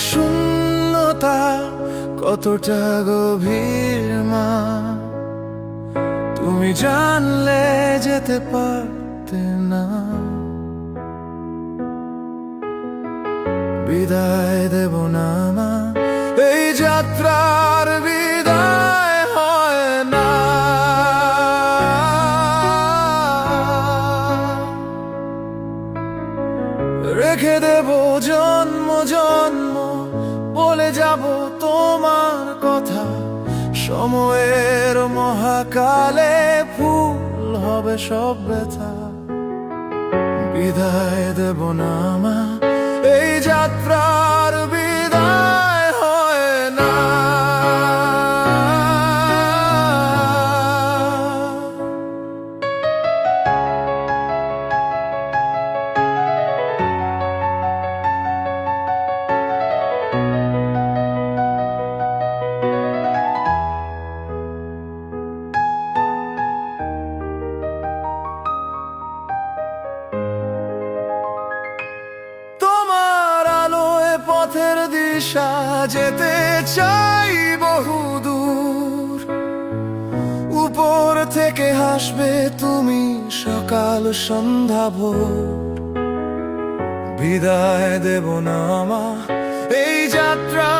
শূন্যতা কতটা গভীর মা, তুমি জানলে যেতে পারতে না। বিদায় দেব না মা, এই যাত্রার বিদায় হয় না। রেখে দেব জন্ম জন্ম, বলে যাব তোমার কথা। সময়ের মহাকালে ফুল হবে সব ব্যথা। বিদায় দেব না মা, এই যাত্রার বিদায় হয় না। পথের দিশা যেতে চাই বহুদূর, উপর থেকে হাসবে তুমি সকাল সন্ধ্যা ভোর। বিদায় দেব না মা, এই যাত্রা